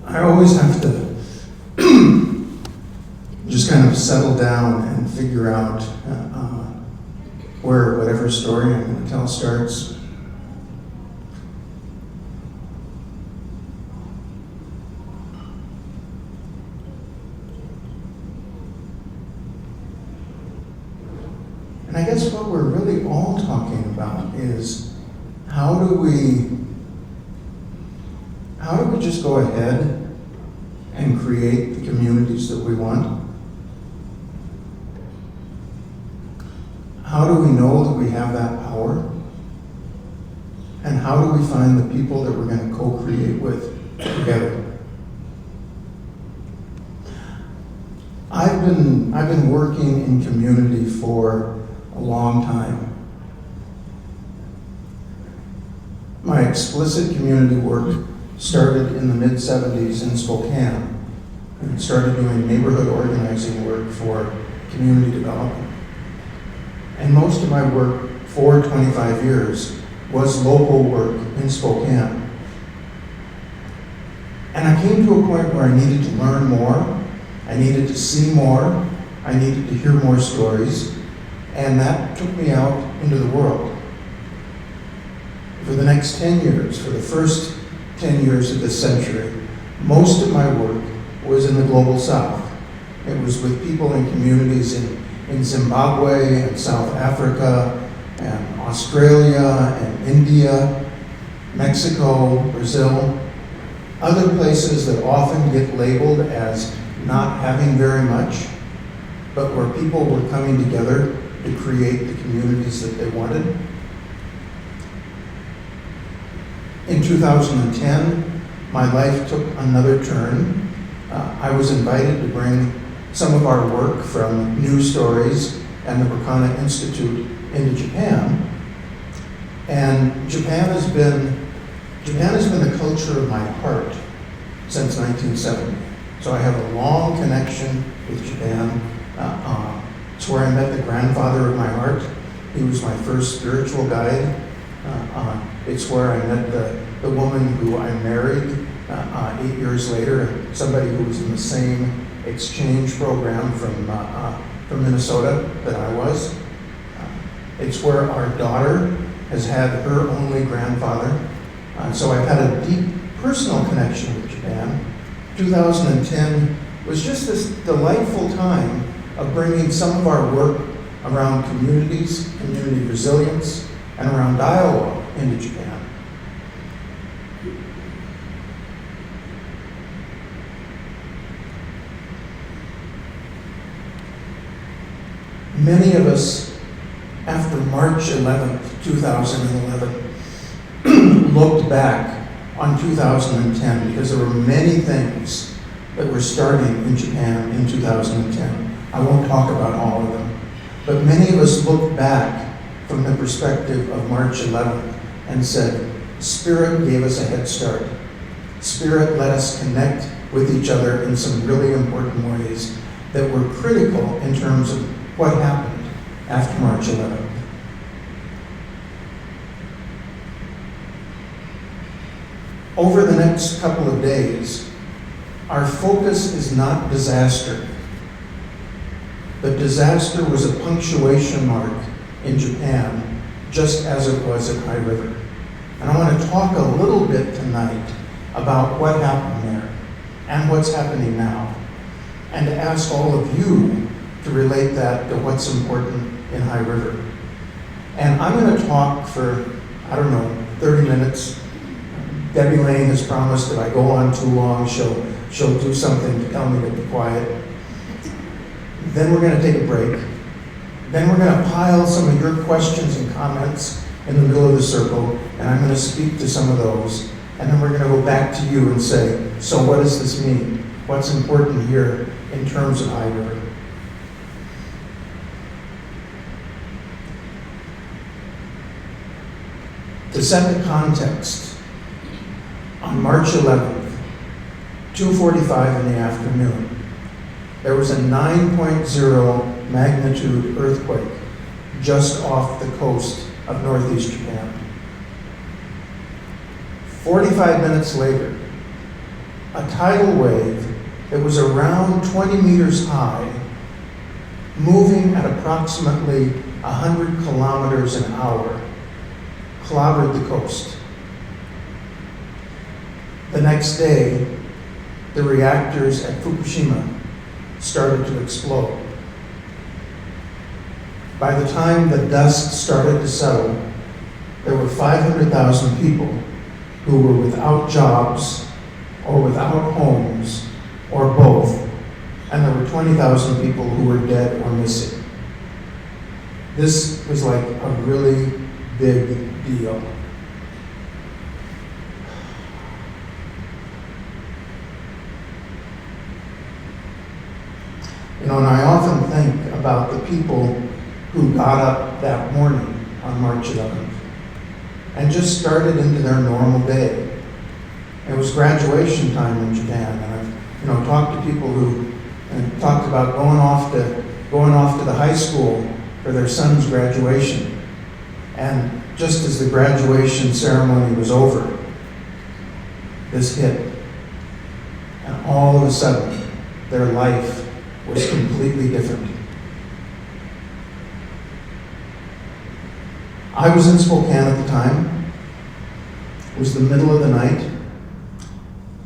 I always have to just kind of settle down and figure out where whatever story I'm going to tell starts. And I guess what we're really all talking about is how do we just go ahead and create the communities that we want? How do we know that we have that power? And how do we find the people that we're going to co-create with together? I've been working in community for a long time. My explicit community work started in the mid-70s in Spokane, and started doing neighborhood organizing work for community development. And most of my work for 25 years was local work in Spokane. And I came to a point where I needed to learn more, I needed to see more, I needed to hear more stories, and that took me out into the world. For the next 10 years, for the first 10 years of this century, most of my work was in the global south. It was with people in communities in Zimbabwe and South Africa and Australia and India, Mexico, Brazil, other places that often get labeled as not having very much, but where people were coming together to create the communities that they wanted. In 2010, my life took another turn. I was invited to bring some of our work from News Stories and the Berkana Institute into Japan. And Japan has been the culture of my heart since 1970. So I have a long connection with Japan. It's where I met the grandfather of my heart. He was my first spiritual guide. It's where I met the woman who I married 8 years later, somebody who was in the same exchange program from Minnesota that I was. It's where our daughter has had her only grandfather. So I've had a deep personal connection with Japan. 2010 was just this delightful time of bringing some of our work around communities, community resilience, and around dialogue into Japan. Many of us, after March 11th, 2011, looked back on 2010 because there were many things that were starting in Japan in 2010. I won't talk about all of them, but many of us looked back from the perspective of March 11th and said, Spirit gave us a head start. Spirit let us connect with each other in some really important ways that were critical in terms of what happened after March 11th. Over the next couple of days, our focus is not disaster. But disaster was a punctuation mark in Japan, just as it was at High River. And I want to talk a little bit tonight about what happened there and what's happening now, and to ask all of you to relate that to what's important in High River. And I'm going to talk for, 30 minutes. Debbie Lane has promised if I go on too long, she'll do something to tell me to be quiet. Then we're going to take a break. Then we're going to pile some of your questions and comments in the middle of the circle, and I'm going to speak to some of those. And then we're going to go back to you and say, so what does this mean? What's important here in terms of High River? To set the context, on March 11th, 2:45 in the afternoon, there was a 9.0 magnitude earthquake just off the coast of northeast Japan. 45 minutes later, a tidal wave that was around 20 meters high, moving at approximately 100 kilometers an hour, clobbered the coast. The next day, the reactors at Fukushima started to explode. By the time the dust started to settle, there were 500,000 people who were without jobs or without homes or both, and there were 20,000 people who were dead or missing. This was like a really big deal. You know, and I often think about the people who got up that morning on March 11th and just started into their normal day. It was graduation time in Japan, and I've talked to people who talked about going off to the high school for their son's graduation. And just as the graduation ceremony was over, this hit. And all of a sudden, their life was completely different. I was in Spokane at the time. It was the middle of the night.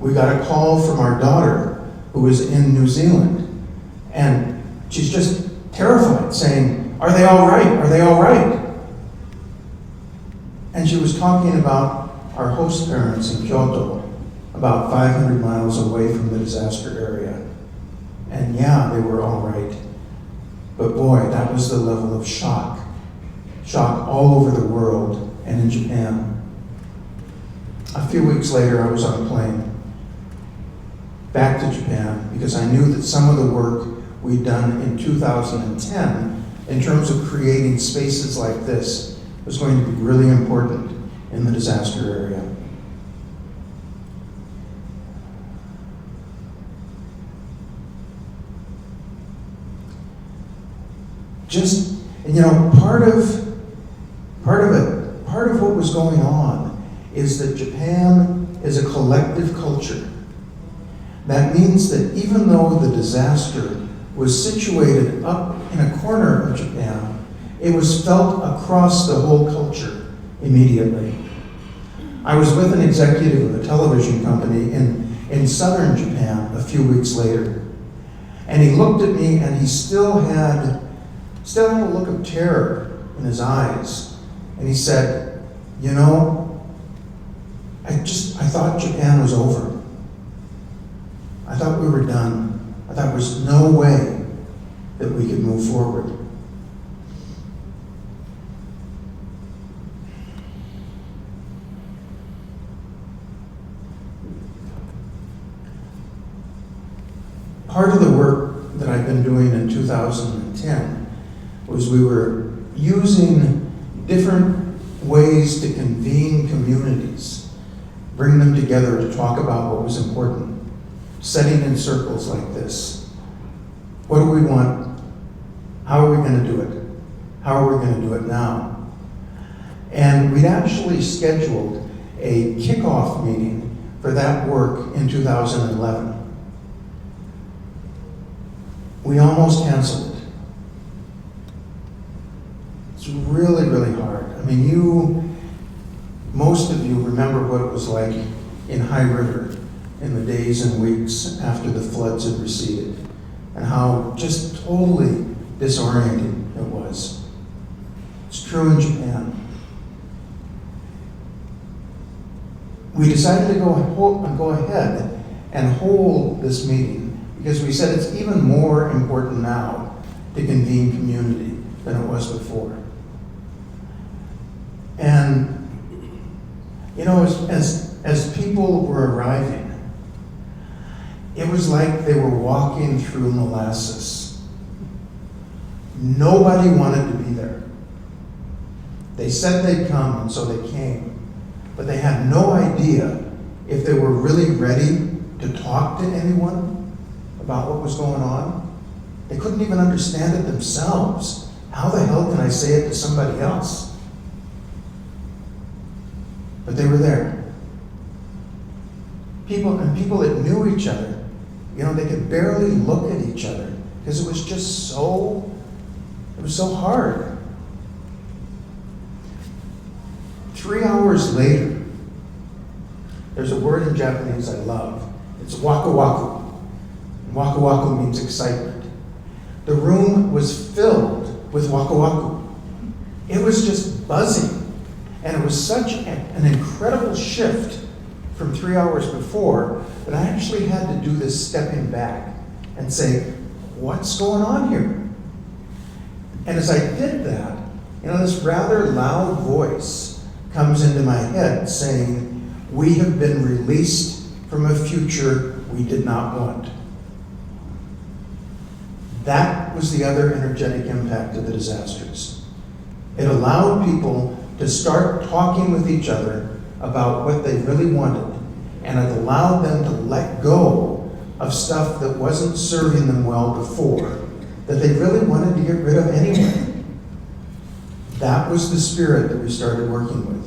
We got a call from our daughter, who was in New Zealand, and she's just terrified, saying, "Are they all right? Are they all right?" And she was talking about our host parents in Kyoto, about 500 miles away from the disaster area. And yeah, they were all right. But boy, that was the level of shock. Shock all over the world and in Japan. A few weeks later, I was on a plane back to Japan because I knew that some of the work we'd done in 2010 in terms of creating spaces like this was going to be really important in the disaster area. Just, part of what was going on is that Japan is a collective culture. That means that even though the disaster was situated up in a corner of Japan, it was felt across the whole culture immediately. I was with an executive of a television company in southern Japan a few weeks later, and he looked at me and he still had a look of terror in his eyes. And he said, I thought Japan was over. I thought we were done. I thought there was no way that we could move forward. Part of the work that I've been doing in 2010 was we were using different ways to convene communities, bring them together to talk about what was important, setting in circles like this. What do we want? How are we going to do it? How are we going to do it now? And we'd actually scheduled a kickoff meeting for that work in 2011. We almost canceled it. It's really, really hard. I mean, most of you remember what it was like in High River in the days and weeks after the floods had receded, and how just totally disorienting it was. It's true in Japan. We decided to go ahead and hold this meeting because we said it's even more important now to convene community than it was before. And, as people were arriving, it was like they were walking through molasses. Nobody wanted to be there. They said they'd come, and so they came. But they had no idea if they were really ready to talk to anyone about what was going on. They couldn't even understand it themselves. How the hell can I say it to somebody else? But they were there. people that knew each other, they could barely look at each other because it was just so hard. 3 hours later, there's a word in Japanese I love. It's waku waku. Waku waku means excitement. The room was filled with waku waku. It was just buzzing. And it was such an incredible shift from 3 hours before that I actually had to do this stepping back and say, what's going on here? And as I did that, this rather loud voice comes into my head saying, we have been released from a future we did not want. That was the other energetic impact of the disasters. It allowed people to start talking with each other about what they really wanted, and it allowed them to let go of stuff that wasn't serving them well before, that they really wanted to get rid of anyway. That was the spirit that we started working with.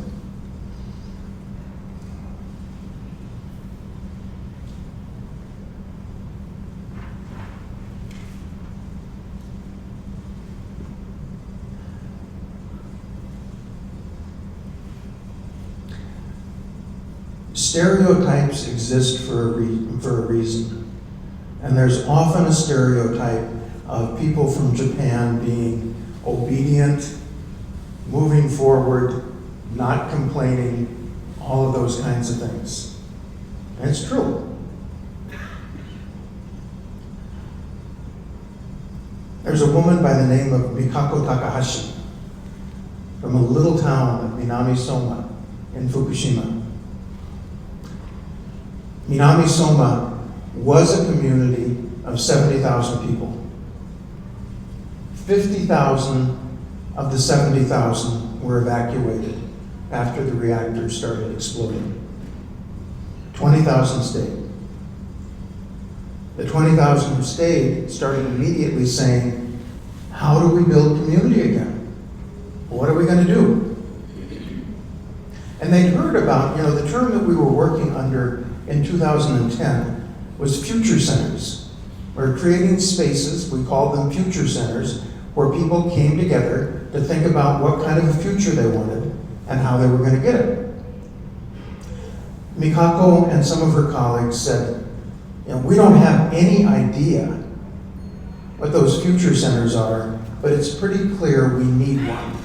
Stereotypes exist for a reason. And there's often a stereotype of people from Japan being obedient, moving forward, not complaining, all of those kinds of things. And it's true. There's a woman by the name of Mikako Takahashi from a little town of Minami Soma in Fukushima. Minami Soma was a community of 70,000 people. 50,000 of the 70,000 were evacuated after the reactor started exploding. 20,000 stayed. The 20,000 who stayed started immediately saying, how do we build community again? What are we going to do? And they'd heard about, the term that we were working under in 2010 was future centers. We're creating spaces, we called them future centers, where people came together to think about what kind of a future they wanted and how they were going to get it. Mikako and some of her colleagues said, we don't have any idea what those future centers are, but it's pretty clear we need one.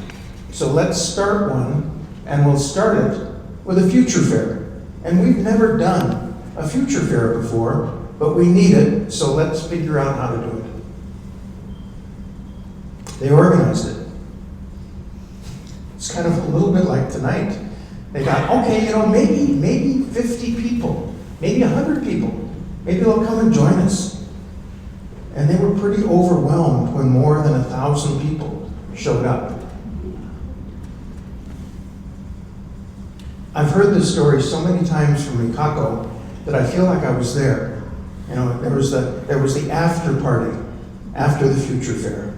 So let's start one, and we'll start it with a future fair. And we've never done a future fair before, but we need it, so let's figure out how to do it. They organized it. It's kind of a little bit like tonight. They got, okay, maybe 50 people, maybe 100 people. Maybe they'll come and join us. And they were pretty overwhelmed when more than 1,000 people showed up. I've heard this story so many times from Mikako that I feel like I was there. There was the after party after the future fair.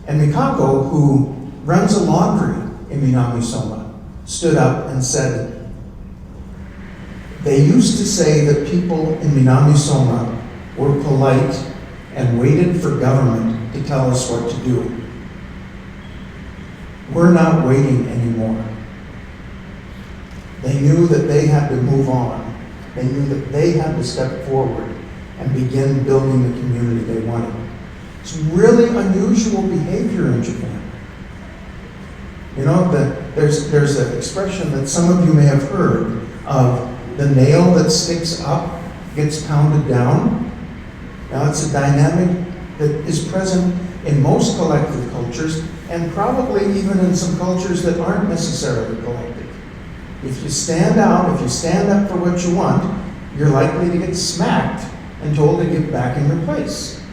And Mikako, who runs a laundry in Minami Soma, stood up and said, they used to say that people in Minami Soma were polite and waited for government to tell us what to do. We're not waiting anymore. They knew that they had to move on. They knew that they had to step forward and begin building the community they wanted. It's really unusual behavior in Japan. There's an expression that some of you may have heard of the nail that sticks up gets pounded down. Now, it's a dynamic that is present in most collective cultures, and probably even in some cultures that aren't necessarily collective. If you stand out, if you stand up for what you want, you're likely to get smacked and told to get back in your place.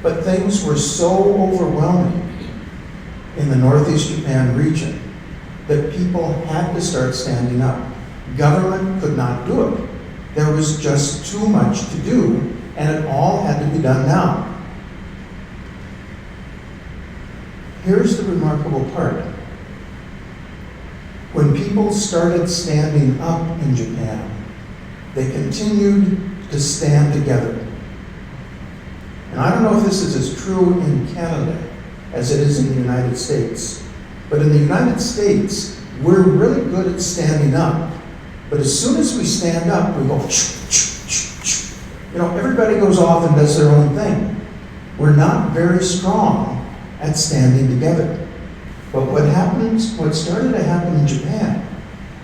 But things were so overwhelming in the Northeast Japan region that people had to start standing up. Government could not do it. There was just too much to do, and it all had to be done now. Here's the remarkable part. When people started standing up in Japan, they continued to stand together. And I don't know if this is as true in Canada as it is in the United States, but in the United States, we're really good at standing up. But as soon as we stand up, we go, everybody goes off and does their own thing. We're not very strong at standing together. But what started to happen in Japan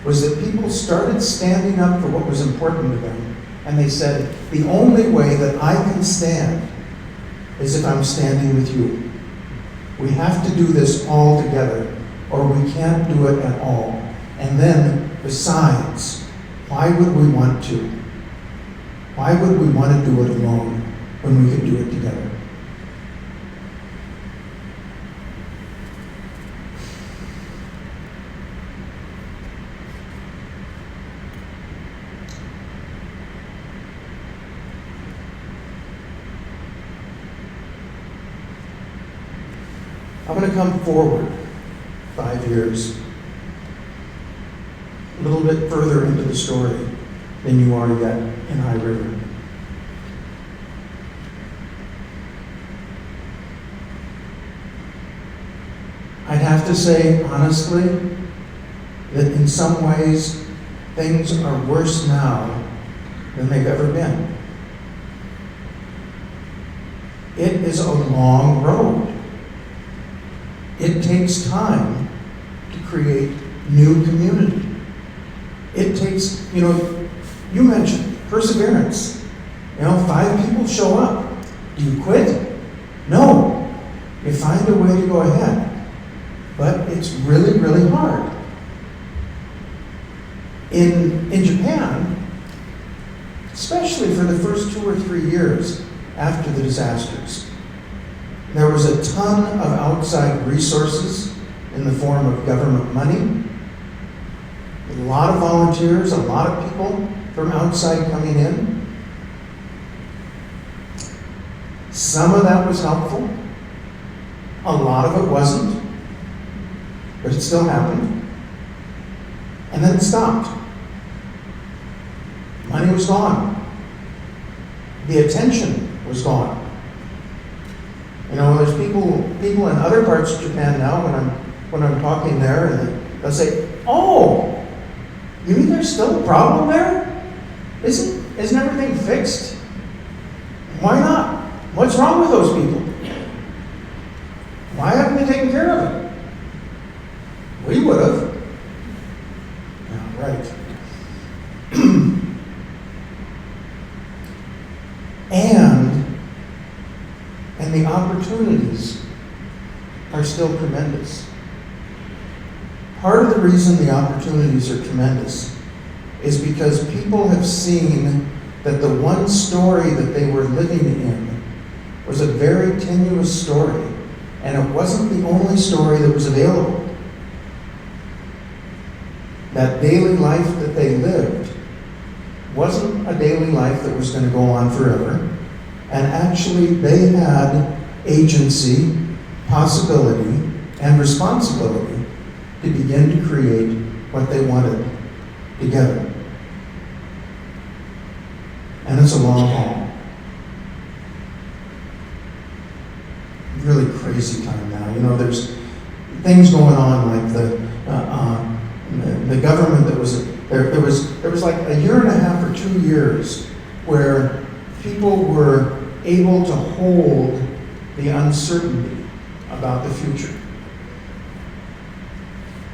was that people started standing up for what was important to them. And they said, the only way that I can stand is if I'm standing with you. We have to do this all together, or we can't do it at all. And then, besides, why would we want to? Why would we want to do it alone when we could do it together? I'm going to come forward 5 years, a little bit further into the story than you are yet in High River. I'd have to say, honestly, that in some ways, things are worse now than they've ever been. It is a long road. It takes time to create new community. It takes, you mentioned perseverance. 5 people show up. Do you quit? No. You find a way to go ahead. But it's really, really hard. In Japan, especially for the first 2 or 3 years after the disasters, there was a ton of outside resources in the form of government money, a lot of volunteers, a lot of people from outside coming in. Some of that was helpful. A lot of it wasn't, but it still happened. And then it stopped. Money was gone. The attention was gone. There's people in other parts of Japan now when I'm talking there, and they'll say, "Oh, you mean there's still a problem there? Isn't everything fixed? Why not? What's wrong with those people? Why haven't they taken care of it? We would have." Yeah, right. And the opportunities are still tremendous. Part of the reason the opportunities are tremendous is because people have seen that the one story that they were living in was a very tenuous story, and it wasn't the only story that was available. That daily life that they lived wasn't a daily life that was going to go on forever. And actually, they had agency, possibility, and responsibility to begin to create what they wanted together. And it's a long haul. Really crazy time now. There's things going on like the government that was there was like a year and a half or 2 years where people were able to hold the uncertainty about the future.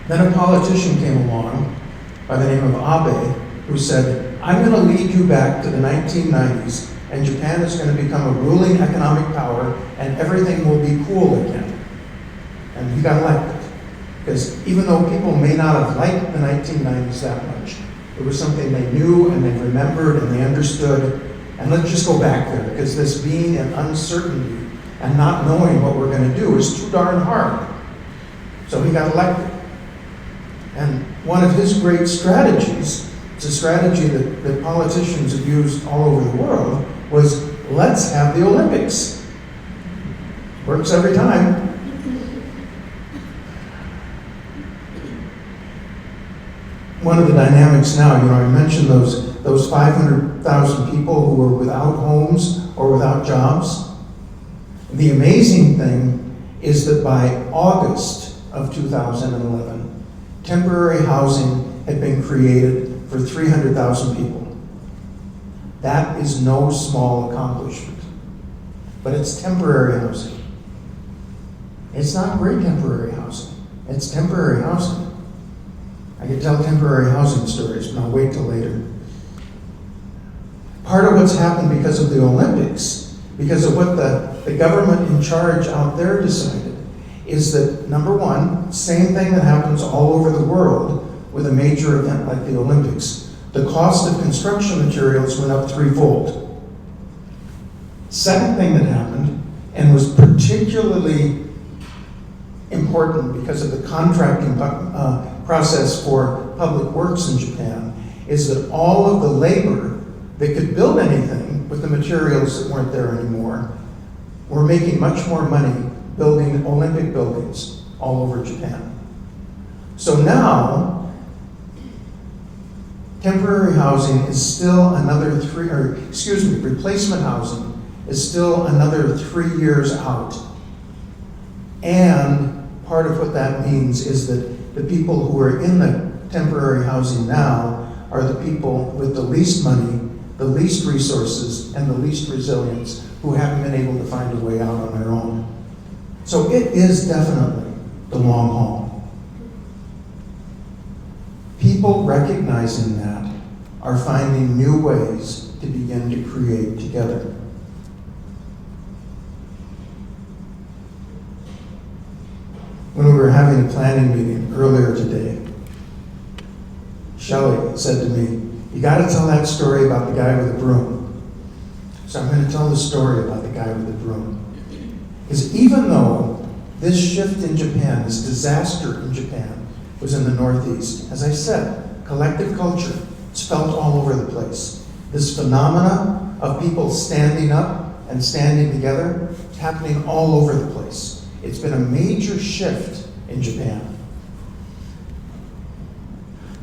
Then a politician came along by the name of Abe who said, "I'm going to lead you back to the 1990s, and Japan is going to become a ruling economic power, and everything will be cool again." And he got elected. Because even though people may not have liked the 1990s that much, it was something they knew and they remembered and they understood. And let's just go back there, because this being in uncertainty and not knowing what we're going to do is too darn hard. So he got elected. And one of his great strategies, it's a strategy that politicians have used all over the world, was let's have the Olympics. Works every time. One of the dynamics now, I mentioned those those 500,000 people who were without homes or without jobs. The amazing thing is that by August of 2011, temporary housing had been created for 300,000 people. That is no small accomplishment, but it's temporary housing. It's not great temporary housing. It's temporary housing. I could tell temporary housing stories, but I'll wait till later. Part of what's happened because of the Olympics, because of what the government in charge out there decided, is that, number one, same thing that happens all over the world with a major event like the Olympics. The cost of construction materials went up threefold. Second thing that happened, and was particularly important because of the contracting process for public works in Japan, is that all of the labor that could build anything with the materials that weren't there anymore were making much more money building Olympic buildings all over Japan. So now, temporary housing is still another replacement housing is still another 3 years out. And part of what that means is that the people who are in the temporary housing now are the people with the least money, the least resources, and the least resilience, who haven't been able to find a way out on their own. So it is definitely the long haul. People recognizing that are finding new ways to begin to create together. When we were having a planning meeting earlier today, Shelley said to me, "You got to tell that story about the guy with the broom." So I'm going to tell the story about the guy with the broom. Because even though this shift in Japan, this disaster in Japan, was in the Northeast, as I said, collective culture, it's felt all over the place. This phenomena of people standing up and standing together, it's happening all over the place. It's been a major shift in Japan.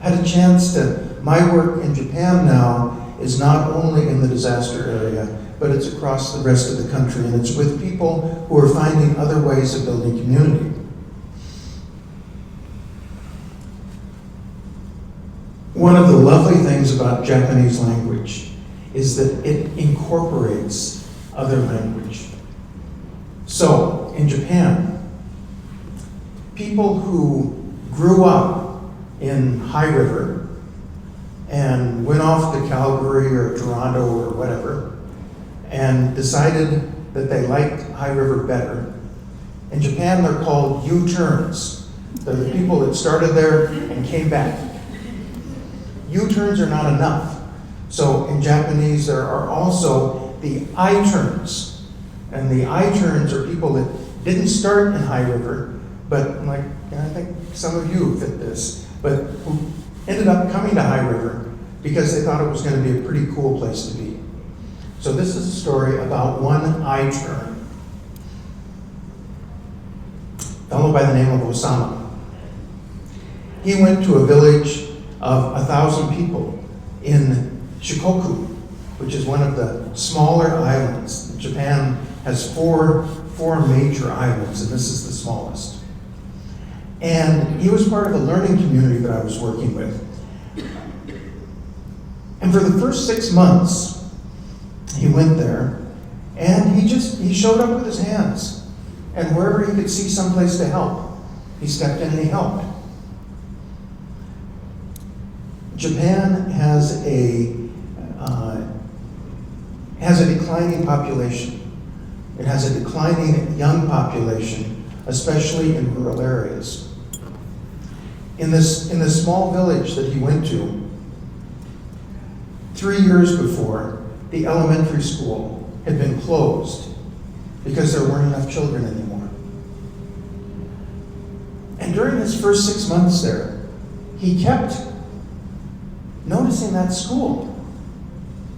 Had a chance to, my work in Japan now is not only in the disaster area, but it's across the rest of the country, and it's with people who are finding other ways of building community. One of the lovely things about Japanese language is that it incorporates other language. So, in Japan, people who grew up in High River and went off to Calgary or Toronto or whatever and decided that they liked High River better, in Japan they're called U-turns. They're the people that started there and came back. U-turns are not enough. So in Japanese there are also the I-turns. And the I-turns are people that didn't start in High River, but like, I think some of you fit this, but who ended up coming to High River because they thought it was going to be a pretty cool place to be. So this is a story about one I-turn, a fellow by the name of Osama. He went to a village of 1,000 people in Shikoku, which is one of the smaller islands. Japan has four major islands, and this is the smallest. And he was part of a learning community that I was working with. And for the first 6 months, he went there, and he showed up with his hands. And wherever he could see someplace to help, he stepped in and he helped. Japan has a declining population. It has a declining young population, especially in rural areas. In this small village that he went to, 3 years before, the elementary school had been closed because there weren't enough children anymore. And during his first 6 months there, he kept noticing that school.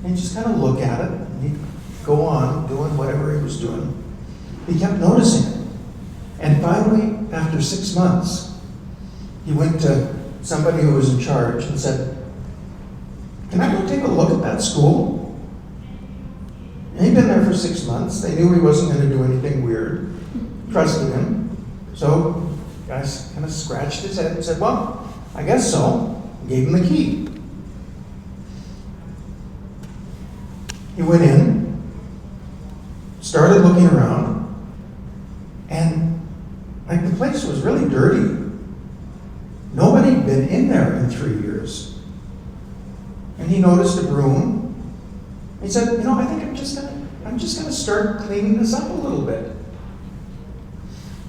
And he'd just kind of look at it, and he'd go on doing whatever he was doing. He kept noticing it. And finally, after 6 months, he went to somebody who was in charge and said, can I go take a look at that school? And he'd been there for 6 months. They knew he wasn't going to do anything weird. Trusted him. So the guy kind of scratched his head and said, well, I guess so. Gave him the key. He went in, started looking around, and like the place was really dirty. Nobody had been in there in 3 years. And he noticed a broom. He said, I think I'm just gonna start cleaning this up a little bit.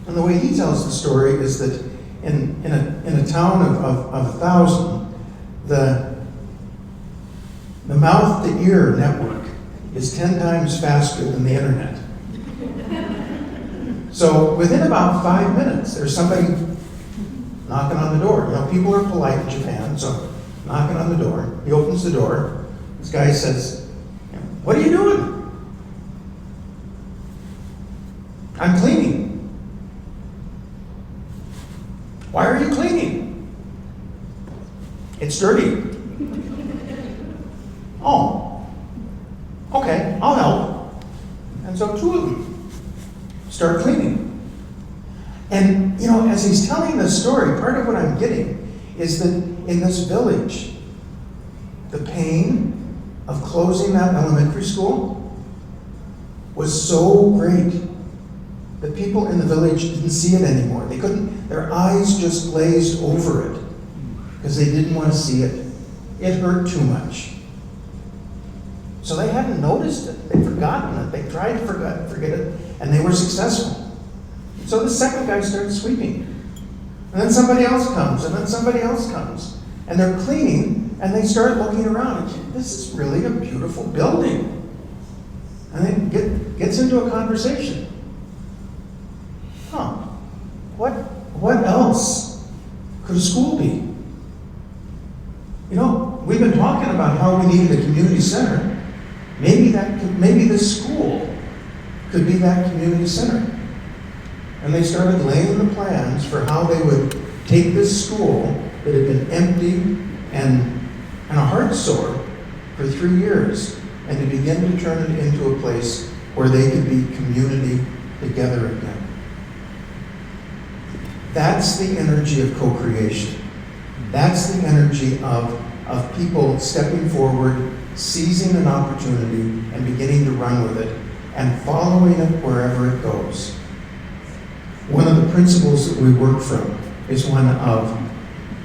And the way he tells the story is that in a town of 1,000, the mouth-to-ear network is 10 times faster than the internet. So within about 5 minutes, there's somebody knocking on the door. People are polite in Japan, so knocking on the door. He opens the door. This guy says, what are you doing? I'm cleaning. Why are you cleaning? It's dirty. Oh, okay, I'll help. And so 2 of them start cleaning. And, as he's telling this story, part of what I'm getting is that in this village, the pain of closing that elementary school was so great that people in the village didn't see it anymore. They couldn't, their eyes just glazed over it because they didn't want to see it. It hurt too much. So they hadn't noticed it. They'd forgotten it. They tried to forget it, and they were successful. So the second guy starts sweeping. And then somebody else comes, and then somebody else comes. And they're cleaning, and they start looking around. And this is really a beautiful building. And then gets into a conversation. What else could a school be? We've been talking about how we needed a community center. Maybe this school could be that community center. And they started laying the plans for how they would take this school that had been empty and a heart sore for 3 years and to begin to turn it into a place where they could be community together again. That's the energy of co-creation. That's the energy of people stepping forward, seizing an opportunity, and beginning to run with it, and following it wherever it goes. One of the principles that we work from is one of,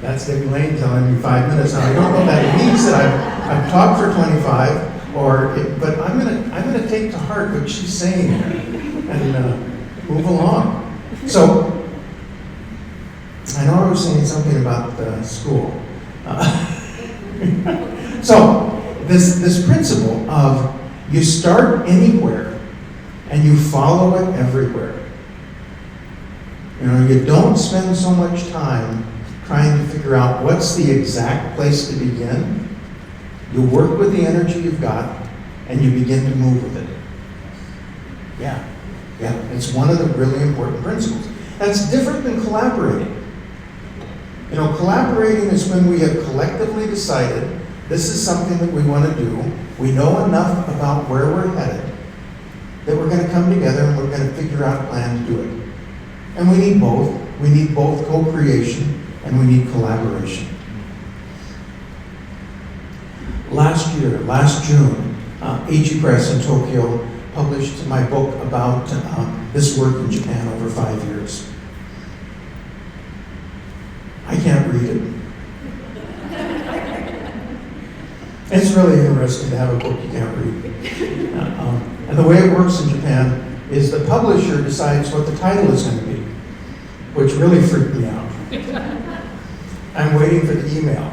that's Debbie Lane telling me 5 minutes. Now, I don't know if that means that I've talked for 25, but I'm gonna take to heart what she's saying and move along. So, I know I was saying something about the school. So, this principle of you start anywhere and you follow it everywhere. You don't spend so much time trying to figure out what's the exact place to begin. You work with the energy you've got and you begin to move with it. Yeah, it's one of the really important principles. That's different than collaborating. Collaborating is when we have collectively decided this is something that we want to do. We know enough about where we're headed that we're going to come together and we're going to figure out a plan to do it. And we need both. We need both co-creation and we need collaboration. Last June, Aichi Press in Tokyo published my book about this work in Japan over 5 years. I can't read it. It's really interesting to have a book you can't read. And the way it works in Japan is the publisher decides what the title is going to be, which really freaked me out. I'm waiting for the email.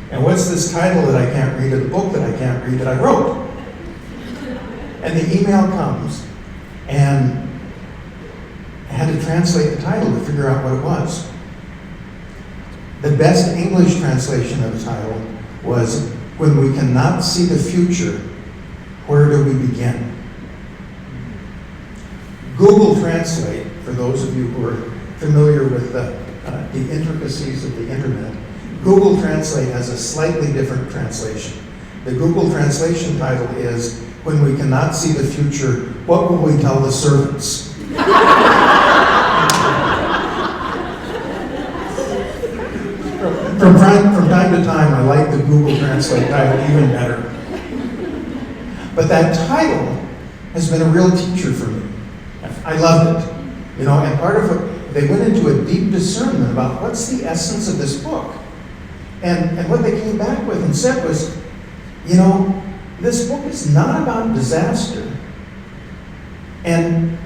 And what's this title that I can't read of the book that I can't read that I wrote? And the email comes, and I had to translate the title to figure out what it was. The best English translation of the title was, "When we cannot see the future, where do we begin?" Google Translate, for those of you who are familiar with the intricacies of the internet, Google Translate has a slightly different translation. The Google Translation title is, "When we cannot see the future, what will we tell the servants?" From time to time, I like the Google Translate title even better. But that title has been a real teacher for me. I loved it. And part of it, they went into a deep discernment about what's the essence of this book. And what they came back with and said was, this book is not about disaster. And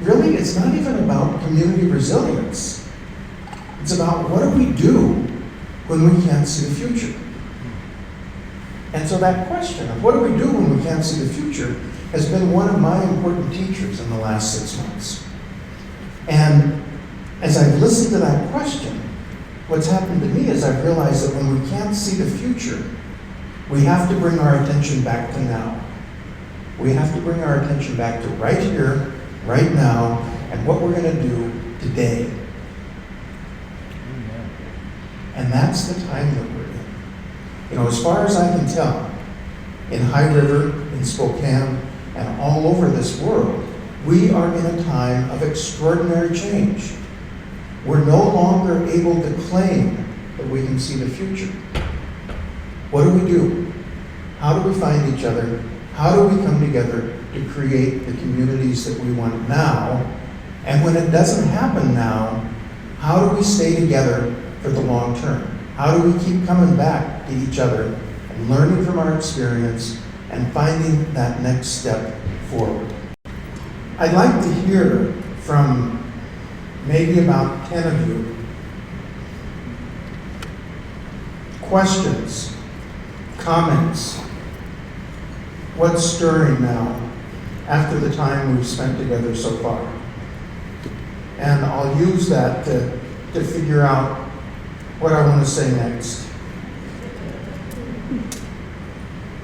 really, it's not even about community resilience. It's about what do we do when we can't see the future? And so that question of what do we do when we can't see the future has been one of my important teachers in the last 6 months. And as I've listened to that question, what's happened to me is I've realized that when we can't see the future, we have to bring our attention back to now. We have to bring our attention back to right here, right now, and what we're going to do today. And that's the time that we're in. As far as I can tell, in High River, in Spokane, and all over this world, we are in a time of extraordinary change. We're no longer able to claim that we can see the future. What do? How do we find each other? How do we come together to create the communities that we want now? And when it doesn't happen now, how do we stay together for the long term? How do we keep coming back to each other and learning from our experience and finding that next step forward? I'd like to hear from maybe about 10 of you. Questions, comments, what's stirring now after the time we've spent together so far? And I'll use that to figure out what I want to say next.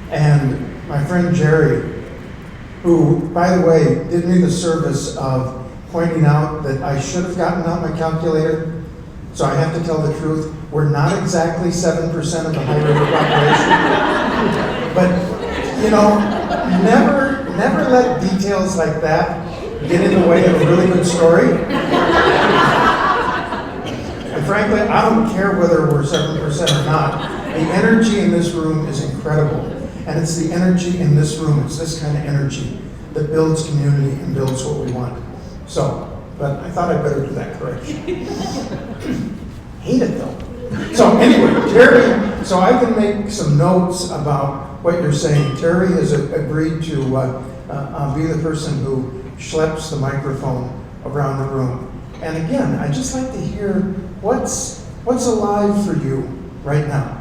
And my friend Jerry, who, by the way, did me the service of pointing out that I should have gotten out my calculator, so I have to tell the truth. We're not exactly 7% of the High River population. But, never let details like that get in the way of a really good story. And frankly, I don't care whether we're 7% or not. The energy in this room is incredible. And it's the energy in this room, it's this kind of energy that builds community and builds what we want. But I thought I'd better do that correction. Hate it though. So anyway, Terry, so I can make some notes about what you're saying. Terry has agreed to be the person who schleps the microphone around the room. And again, I'd just like to hear what's alive for you right now.